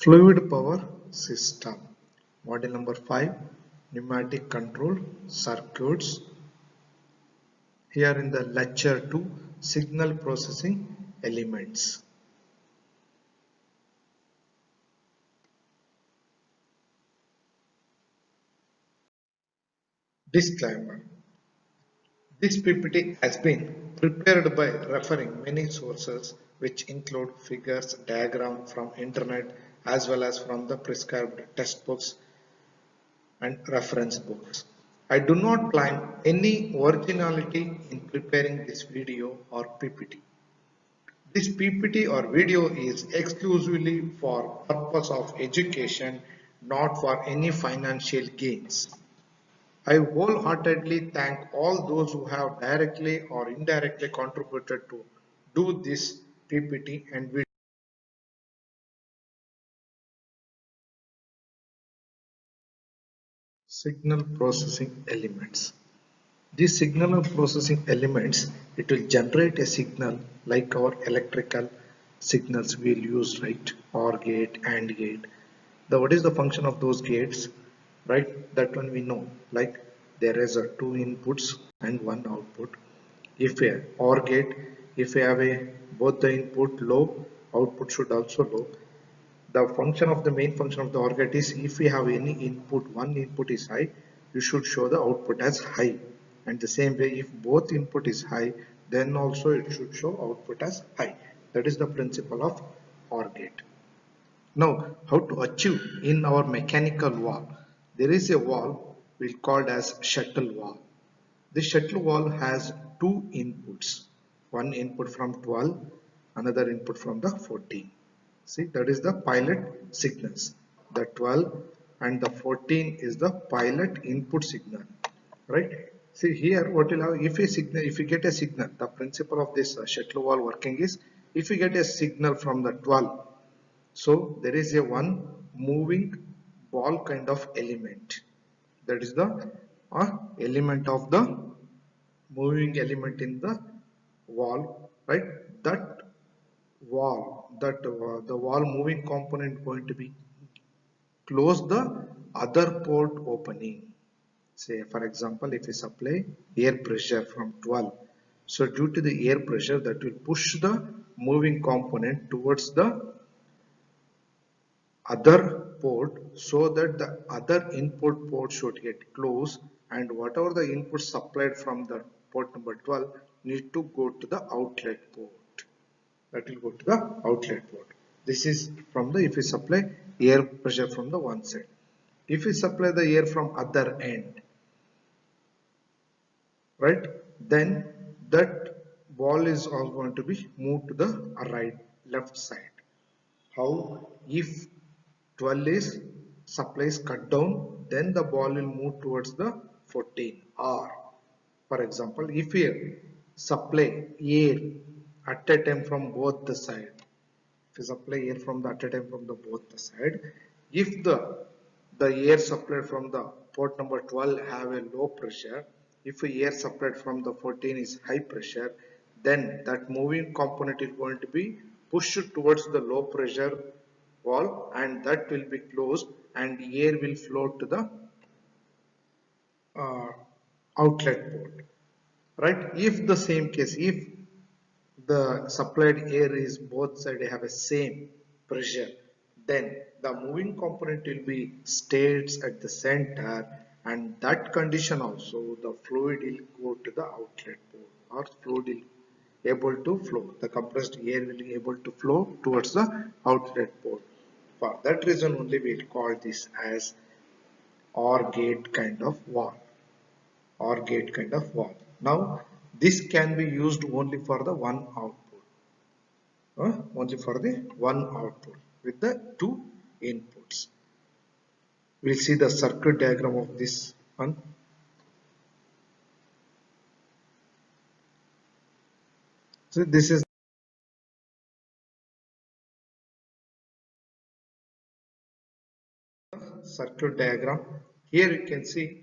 Fluid power system. Model number 5, pneumatic control circuits. Here in the lecture 2, signal processing elements. Disclaimer. This PPT has been prepared by referring many sources which include figures, diagram from internet as well as from the prescribed textbooks and reference books. I do not claim any originality in preparing this video or PPT. This PPT or video is exclusively for purpose of education, not for any financial gains. I wholeheartedly thank all those who have directly or indirectly contributed to do this PPT and video. Signal processing elements. These signal processing elements, it will generate a signal like our electrical signals we'll use, right? OR gate, AND gate. What is the function of those gates, right? That one we know, like there is a two inputs and one output. If a OR gate, if we have a both the input low, output should also low. The function of the main function of the OR gate is if we have any input, one input is high, you should show the output as high. And the same way, if both input is high, then also it should show output as high. That is the principle of OR gate. Now, how to achieve in our mechanical wall? There is a wall we called as shuttle wall. This shuttle wall has two inputs. One input from 12, another input from the 14. See, that is the pilot signals. The 12 and the 14 is the pilot input signal, right? See here, what will have if you get a signal, the principle of this shuttle wall working is if you get a signal from the 12, so there is a one moving ball kind of element. That is the element of the moving element in the wall, right? That the wall moving component going to be close the other port opening. Say for example, if we supply air pressure from 12, so due to the air pressure that will push the moving component towards the other port, so that the other input port should get closed, and whatever the input supplied from the port number 12 need to go to the outlet port. That will go to the outlet port. This is from the if we supply air pressure from the one side. If we supply the air from other end, right, then that ball is all going to be moved to the right left side. How? If 12 is supply is cut down, then the ball will move towards the 14. Or for example, if we supply air at a time from both the side, if you supply air from the at a time from the both the side, if the air supplied from the port number 12 have a low pressure, if air supplied from the 14 is high pressure, then that moving component is going to be pushed towards the low pressure wall, and that will be closed and air will flow to the uh, outlet port, right? If the same case, if the supplied air is both sides have a same pressure, then the moving component will be stays at the center, and that condition also the fluid will go to the outlet port, or fluid will able to flow, the compressed air will be able to flow towards the outlet port. For that reason only we will call this as OR gate kind of wall. OR gate kind of wall. Now this can be used only for the one output. Only for the one output with the two inputs. We'll see the circuit diagram of this one. So this is circuit diagram. Here you can see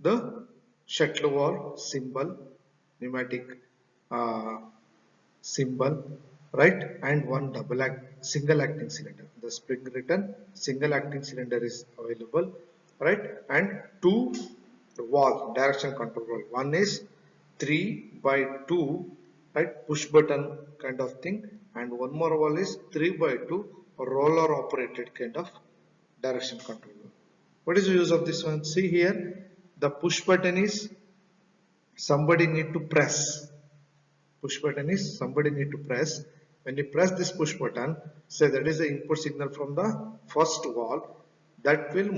the shuttle valve symbol, pneumatic uh, symbol, right, and one single acting cylinder. The spring written single acting cylinder is available, right, and two valve direction control valve. One is 3 by 2, right, push button kind of thing, and one more valve is 3 by 2 roller operated kind of direction control valve. What is the use of this one? See here, the push button is somebody need to press. Push button is somebody need to press. When you press this push button, say that is the input signal from the first valve, that will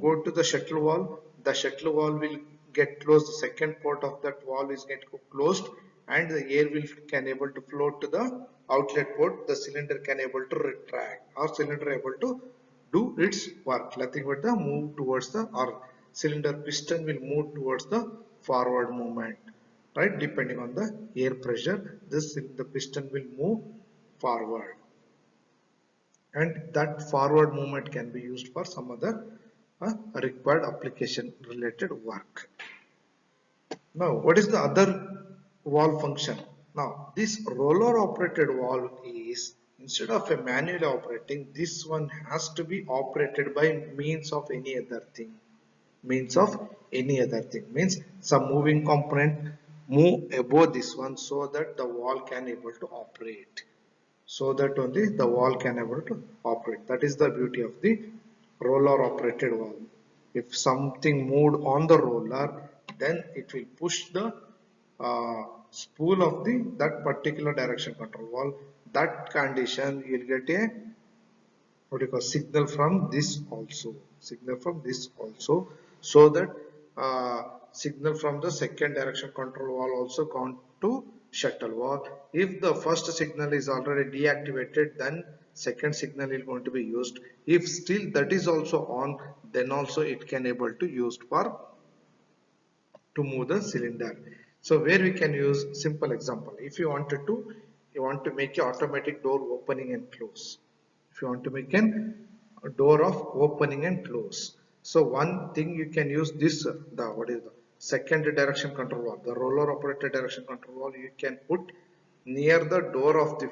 go to the shuttle valve. The shuttle valve will get closed. The second port of that valve is get closed, and the air will can able to flow to the outlet port. The cylinder can able to retract, or cylinder able to do its work. Nothing but the move towards the, or cylinder piston will move towards the forward movement, right, depending on the air pressure. The piston will move forward, and that forward movement can be used for some other required application related work. Now what is the other valve function? Now this roller operated valve is, instead of a manually operating, this one has to be operated by means of any other thing. Means of any other thing means some moving component move above this one, so that the wall can able to operate, so that only the wall can able to operate. That is the beauty of the roller operated valve. If something moved on the roller, then it will push the spool of the that particular direction control valve. That condition you will get a what do you call signal from this also, signal from this also, so that signal from the second direction control valve also count to shuttle valve. If the first signal is already deactivated, then second signal is going to be used. If still that is also on, then also it can able to used for to move the cylinder. So where we can use simple example, if you wanted to, you want to make a automatic door opening and close. If you want to make a door of opening and close, so one thing you can use this, the what is the second direction control valve, the roller operated direction control valve, you can put near the door of the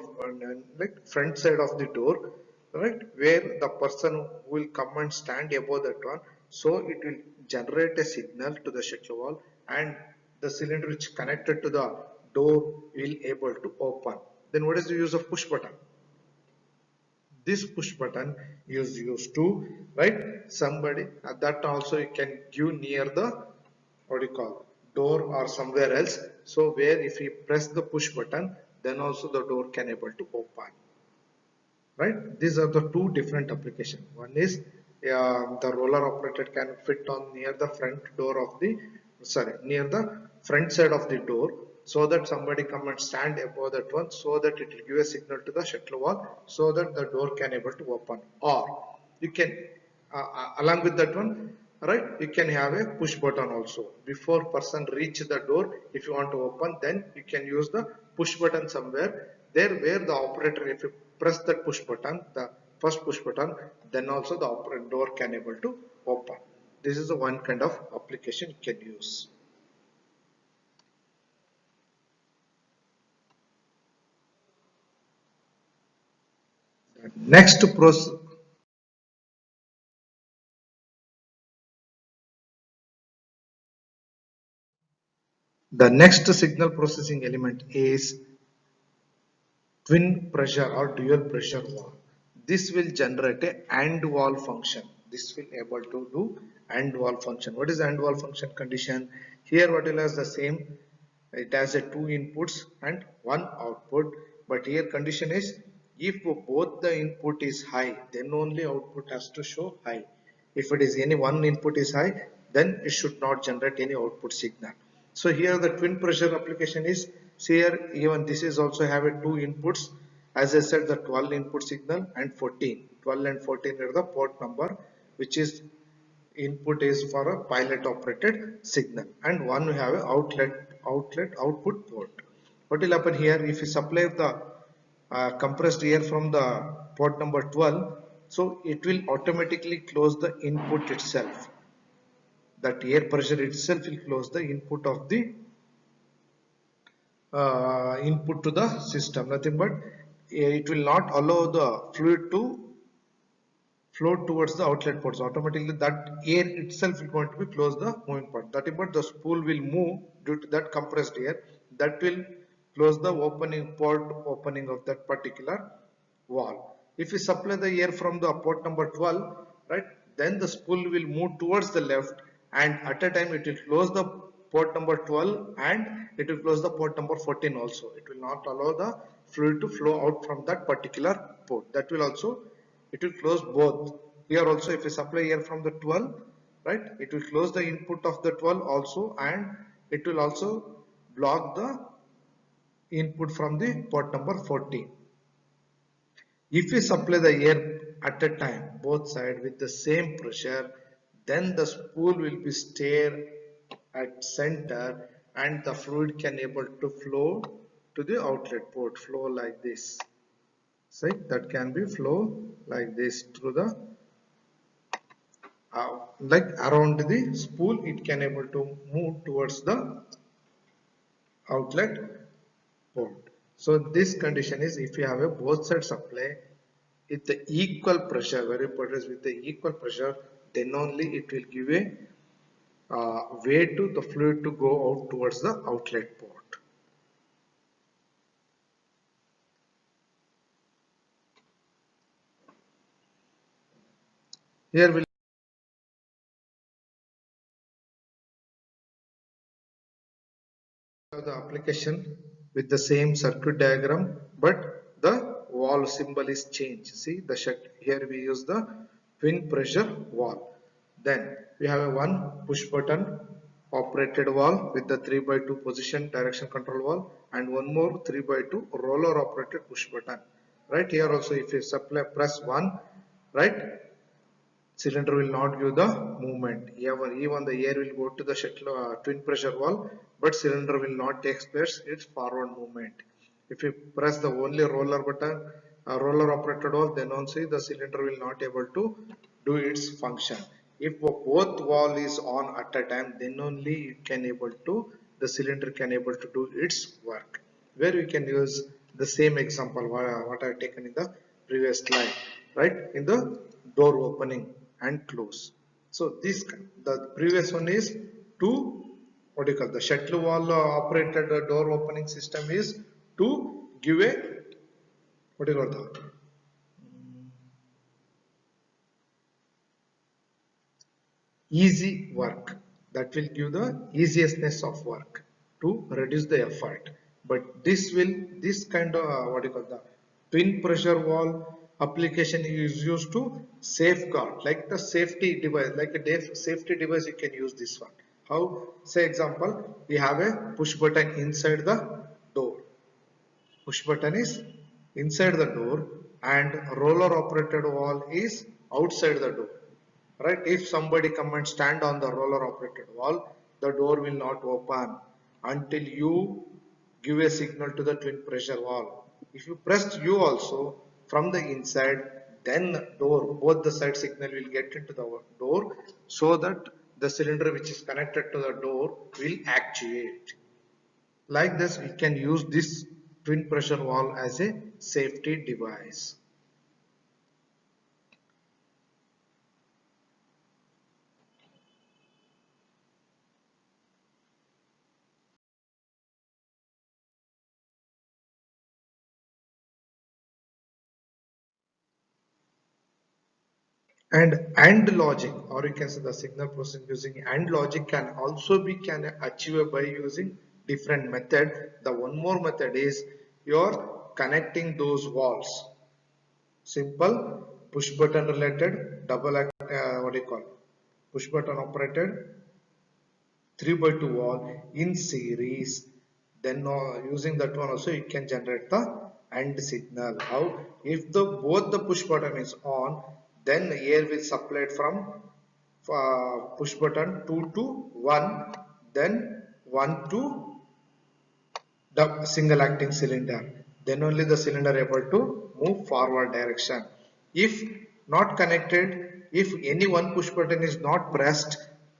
like front side of the door, right, where the person will come and stand above that one, so it will generate a signal to the shuttle valve, and the cylinder which connected to the door will able to open. Then what is the use of push button? This push button is used to, right, somebody that also you can give near the what do you call door or somewhere else, so where if you press the push button, then also the door can able to open, right. These are the two different application. One is the roller operated can fit on near the front door of the, sorry, near the front side of the door, so that somebody come and stand above that one, so that it will give a signal to the shuttle valve, so that the door can able to open. Or you can along with that one, right, you can have a push button also. Before person reach the door, if you want to open, then you can use the push button somewhere there, where the operator, if you press that push button, the first push button, then also the operator door can able to open. This is the one kind of application you can use. Next process, the next signal processing element is twin pressure or dual pressure valve. This will generate a AND valve function. This will able to do AND valve function. What is AND valve function condition? Here what it has the same. It has a two inputs and one output. But here condition is, if both the input is high, then only output has to show high. If it is any one input is high, then it should not generate any output signal. So here the twin pressure application is, see here even this is also have a two inputs. As I said, the 12 input signal and 14. 12 and 14 are the port number, which is input is for a pilot operated signal, and one we have a output port. What will happen here, if you supply the compressed air from the port number 12, so it will automatically close the input itself. That air pressure itself will close the input of the input to the system. Nothing but it will not allow the fluid to flow towards the outlet ports. Automatically that air itself is going to be close the moving part. That is but the spool will move due to that compressed air, that will close the opening port opening of that particular valve. If we supply the air from the port number 12, right, then the spool will move towards the left, and at a time it will close the port number 12 and it will close the port number 14 also. It will not allow the fluid to flow out from that particular port. That will also, it will close both. Here also if we supply air from the 12, right, it will close the input of the 12 also, and it will also block the input from the port number 14. If we supply the air at a time, both sides with the same pressure, then the spool will be steer at center and the fluid can able to flow to the outlet port, flow like this. See, that can be flow like this through the like around the spool, it can able to move towards the outlet port. So this condition is if you have a both side supply with the equal pressure, very important, with the equal pressure, then only it will give a way to the fluid to go out towards the outlet port. Here we'll have the application with the same circuit diagram, but the valve symbol is changed. See the here we use the twin pressure valve. Then we have a one push button operated valve with the 3x2 position direction control valve, and one more 3x2 roller operated push button. Right here also if you supply press 1, right, cylinder will not give the movement. Even the air will go to the shuttle, twin pressure valve, but cylinder will not take place its forward movement. If you press the only roller button, roller operated valve, then also the cylinder will not able to do its function. If both valve is on at a time, then only it can able to, the cylinder can able to do its work. Where we can use the same example what I have taken in the previous slide, right, in the door opening and close. So this, the previous one is to, what do you call, the shuttle valve operated door opening system is to give a, what do you call that, easy work, that will give the easiestness of work to reduce the effort. But this will, this kind of what do you call, the twin pressure valve application is used to safeguard, like the safety device, like a safety device, you can use this one. How? Say example, we have a push button inside the door, push button is inside the door and roller operated valve is outside the door, right? If somebody come and stand on the roller operated valve, the door will not open until you give a signal to the twin pressure valve. If you pressed U also from the inside, then door, both the side signal will get into the door, so that the cylinder which is connected to the door will actuate. Like this, we can use this twin pressure valve as a safety device. And logic, or you can say the signal processing using and logic can also be can achieve by using different method. The one more method is you're connecting those walls. Simple push button related double what do you call, push button operated 3x2 wall in series. Then using that one also you can generate the AND signal. How? If the both the push button is on, then air will supplied from push button 2 to 1, then 1 to the single acting cylinder, then only the cylinder able to move forward direction. If not connected. If any one push button is not pressed,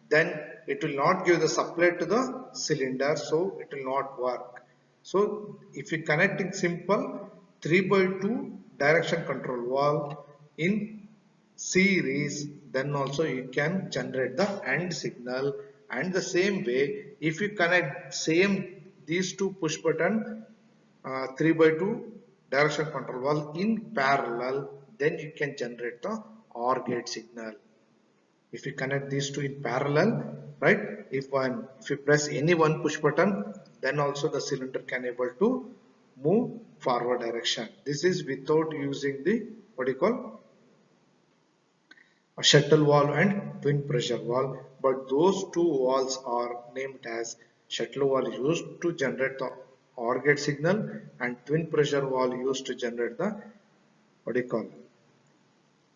then it will not give the supply to the cylinder, so it will not work. So if you connecting simple 3 by 2 direction control valve in series, then also you can generate the AND signal. And the same way, if you connect same these two push button 3 by 2 direction control valve in parallel, then you can generate the OR gate signal. If you connect these two in parallel, right, if you press any one push button, then also the cylinder can able to move forward direction. This is without using the what you call a shuttle valve and twin pressure valve, but those two valves are named as shuttle valve used to generate the OR gate signal and twin pressure valve used to generate the what do you call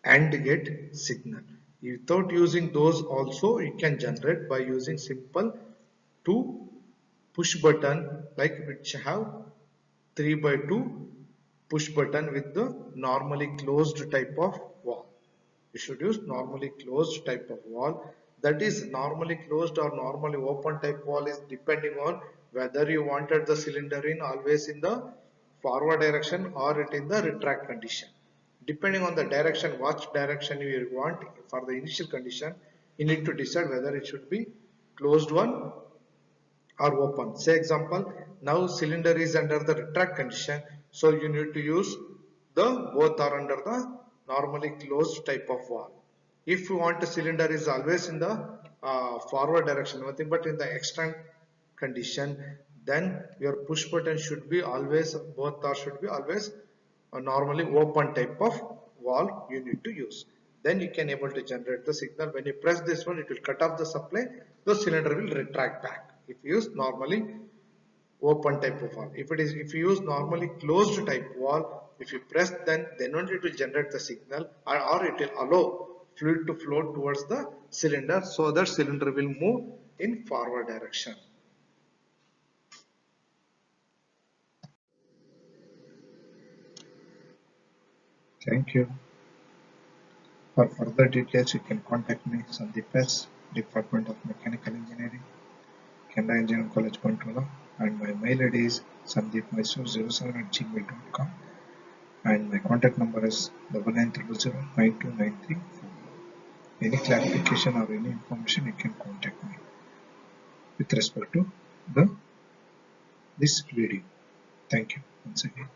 AND gate signal. Without using those also you can generate by using simple two push button, like which have 3 by 2 push button with the normally closed type of valve. You should use normally closed type of valve. That is normally closed or normally open type valve is depending on whether you wanted the cylinder in always in the forward direction or it in the retract condition. Depending on the direction, what direction you want for the initial condition, you need to decide whether it should be closed one or open. Say example, now cylinder is under the retract condition, so you need to use the both are under the normally closed type of valve. If you want the cylinder is always in the forward direction, nothing but in the extant condition, then your push button should be always, both are should be always a normally open type of valve you need to use. Then you can able to generate the signal. When you press this one, it will cut off the supply, the cylinder will retract back. If you use normally open type of valve, if you use normally closed type valve, if you press, then only it will generate the signal, or it will allow fluid to flow towards the cylinder, so that cylinder will move in forward direction. Thank you. For further details, you can contact me, Sandeep S, Department of Mechanical Engineering, Canara Engineering College, Pantola, and my mail ID is sandeepmysore07@gmail.com, and my contact number is 9900 Any clarification or any information, you can contact me with respect to this video. Thank you once again.